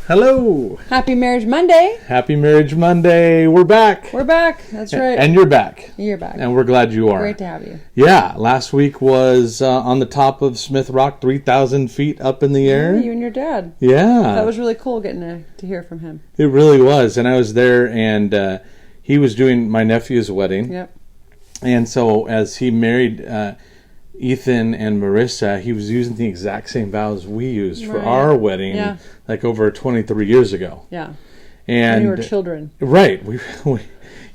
Hello. Happy Marriage Monday. Happy Marriage Monday. We're back. We're back. That's right. And you're back. You're back. And we're glad you are. Great to have you. Yeah. Last week was on the top of Smith Rock, 3,000 feet up in the air. Yeah, you and your dad. Yeah. That was really cool getting to hear from him. It really was. And I was there, and he was doing my nephew's wedding. Yep. And so as he married Ethan and Marissa, he was using the exact same vows we used for our wedding, like over 23 years ago. Yeah. And when you were children. Right. We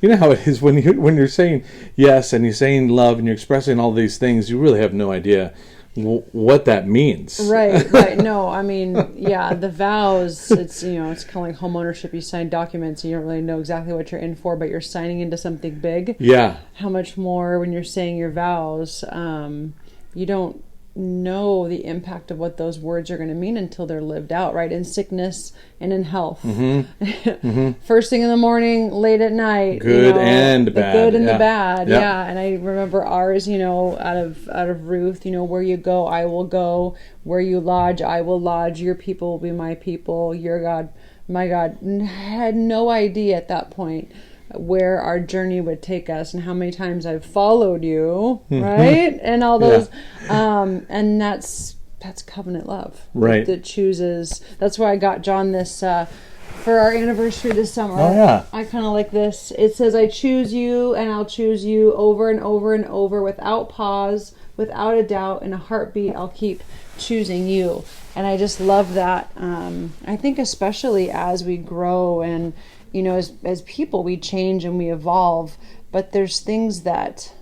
you know how it is when you're saying yes and you're saying love and you're expressing all these things, you really have no idea what that means. Right. No, I mean, yeah, the vows, it's kind of like home ownership. You sign documents and you don't really know exactly what you're in for, but you're signing into something big. Yeah. How much more when you're saying your vows, you don't know the impact of what those words are going to mean until they're lived out, right? In sickness and in health. Mm-hmm. Mm-hmm. First thing in the morning, late at night. Good and bad. The good and the bad, yeah. And I remember ours, out of Ruth, where you go, I will go. Where you lodge, I will lodge. Your people will be my people. Your God, my God. Had no idea at that point where our journey would take us and how many times I've followed you, right? And all those, and that's covenant love. Right. That chooses, that's why I got John this, for our anniversary this summer. Oh, yeah. I kind of like this. It says, I choose you and I'll choose you over and over and over without pause, without a doubt, in a heartbeat, I'll keep choosing you. And I just love that. I think especially as we grow and, as people, we change and we evolve, but there's things that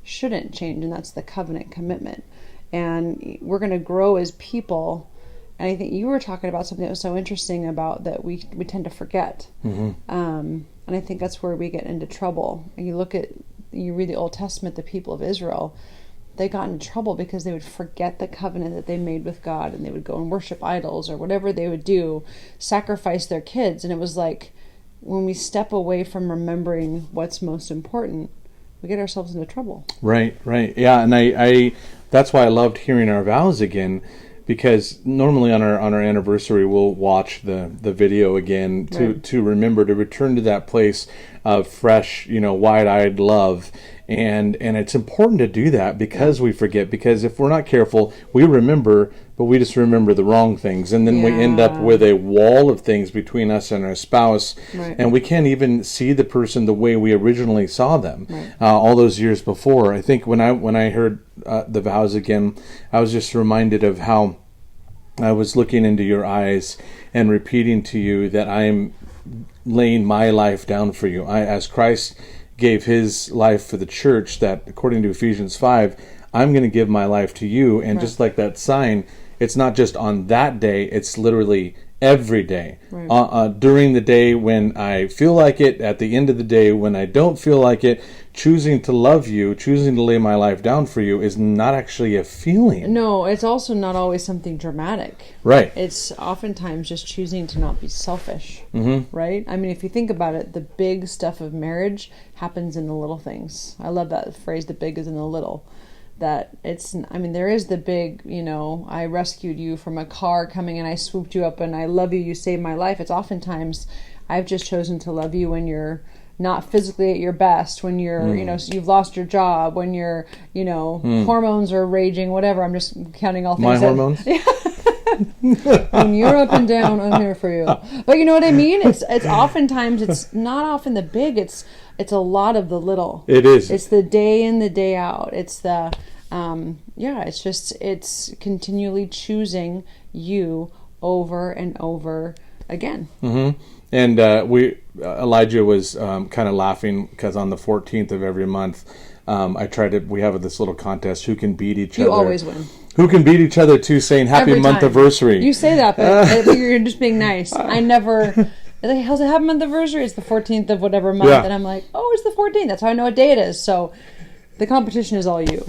shouldn't change, and that's the covenant commitment. And we're going to grow as people. And I think you were talking about something that was so interesting about that we tend to forget. Mm-hmm. And I think that's where we get into trouble. And you read the Old Testament, the people of Israel, they got in trouble because they would forget the covenant that they made with God, and they would go and worship idols or whatever they would do, sacrifice their kids. And it was like, when we step away from remembering what's most important, we get ourselves into trouble. Right. Yeah, and I that's why I loved hearing our vows again, because normally on our anniversary we'll watch the video again to remember, to return to that place of fresh, wide-eyed love. And it's important to do that because we forget. Because if we're not careful, we remember, but we just remember the wrong things. And then we end up with a wall of things between us and our spouse. Right. And we can't even see the person the way we originally saw them all those years before. I think when I heard the vows again, I was just reminded of how I was looking into your eyes and repeating to you that I am laying my life down for you. As Christ gave his life for the church, that according to Ephesians 5, I'm going to give my life to you. And just like that sign, it's not just on that day, it's literally every day. During the day when I feel like it, at the end of the day when I don't feel like it, choosing to love you, choosing to lay my life down for you is not actually a feeling. No, it's also not always something dramatic. Right. It's oftentimes just choosing to not be selfish. Mm-hmm. Right? I mean, if you think about it, the big stuff of marriage happens in the little things. I love that phrase, the big is in the little. That there is the big, I rescued you from a car coming and I swooped you up and I love you, you saved my life. It's oftentimes, I've just chosen to love you when you're not physically at your best, when you're, you've lost your job, when you're, hormones are raging, whatever. I'm just counting all things. My hormones? When you're up and down, I'm here for you. But you know what I mean? It's oftentimes, it's not often the big, it's a lot of the little. It is. It's the day in, the day out. It's the, it's continually choosing you over and over again. Mm-hmm. And Elijah was kind of laughing because on the 14th of every month, we have this little contest, who can beat each other. You always win. Who can beat each other to saying happy month anniversary. You say that, but you're just being nice. I never, like, how's it happy month anniversary? It's the 14th of whatever month. Yeah. And I'm like, oh, it's the 14th. That's how I know what day it is. So the competition is all you.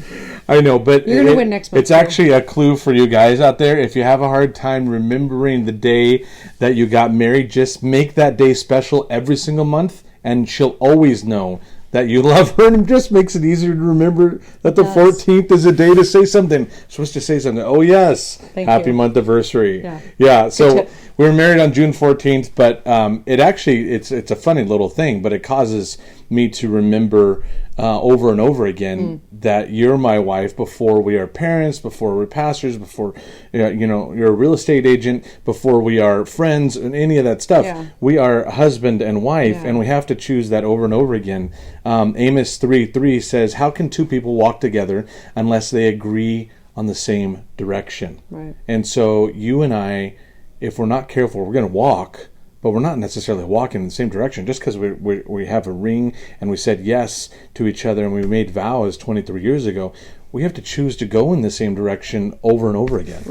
I know, but you're going to win next month. It's actually a clue for you guys out there. If you have a hard time remembering the day that you got married, just make that day special every single month, and she'll always know that you love her, and it just makes it easier to remember that the 14th is a day to say something. Supposed to say something. Oh, yes. Happy month anniversary. Yeah. So we were married on June 14th, but it's a funny little thing, but it causes me to remember over and over again that you're my wife before we are parents, before we're pastors, before you're a real estate agent, before we are friends and any of that stuff. Yeah. We are husband and wife, and we have to choose that over and over again. Amos 3:3 says, "How can two people walk together unless they agree on the same direction?" Right. And so you and I, if we're not careful, we're going to walk, but we're not necessarily walking in the same direction. Just because we have a ring and we said yes to each other and we made vows 23 years ago, we have to choose to go in the same direction over and over again.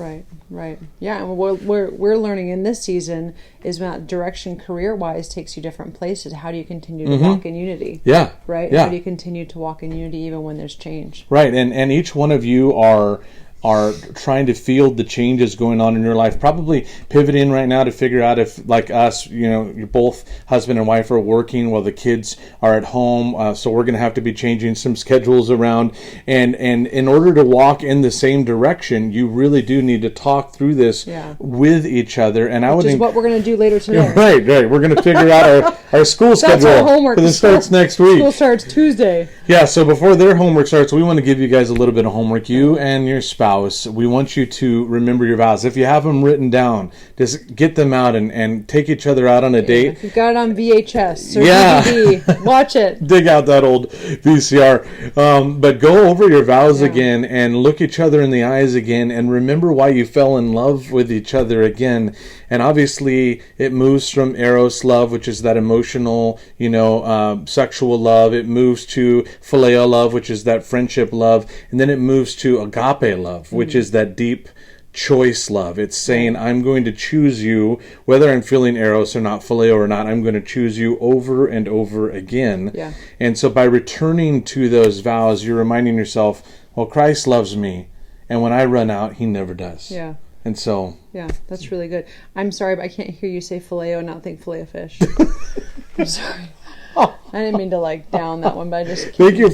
Right. Yeah, and we're learning in this season is that direction career-wise takes you different places. How do you continue to walk in unity? Yeah. Right? Yeah. How do you continue to walk in unity even when there's change? Right, and each one of you are trying to field the changes going on in your life, probably pivoting right now to figure out if, like us, you're both husband and wife are working while the kids are at home, so we're going to have to be changing some schedules around, and in order to walk in the same direction, you really do need to talk through this with each other, and Which is what we're going to do later today. Right, we're going to figure out our school schedule. That's our homework. Because it starts next week. School starts Tuesday. Yeah, so before their homework starts, we want to give you guys a little bit of homework. You and your spouse, we want you to remember your vows. If you have them written down, just get them out and take each other out on a date. If you've got it on VHS or DVD, watch it. Dig out that old VCR. But go over your vows again and look each other in the eyes again and remember why you fell in love with each other again. And obviously, it moves from eros love, which is that emotional, sexual love. It moves to phileo love, which is that friendship love. And then it moves to agape love, which is that deep choice love. It's saying, I'm going to choose you, whether I'm feeling eros or not, phileo or not, I'm going to choose you over and over again. Yeah. And so by returning to those vows, you're reminding yourself, well, Christ loves me. And when I run out, he never does. Yeah. And so... Yeah, that's really good. I'm sorry, but I can't hear you say phileo and not think filet of fish. I'm sorry. I didn't mean to down that one, but I just thank you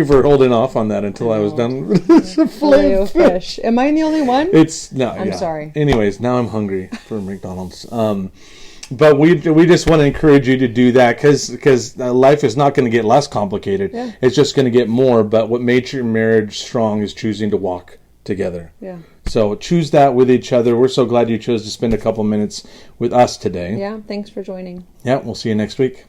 for holding off on that until I was done with the filet of fish. Am I the only one? I'm sorry. Anyways, now I'm hungry for McDonald's. But we just want to encourage you to do that because life is not going to get less complicated. Yeah. It's just going to get more. But what made your marriage strong is choosing to walk together. Yeah. So choose that with each other. We're so glad you chose to spend a couple minutes with us today. Yeah. Thanks for joining. Yeah. We'll see you next week.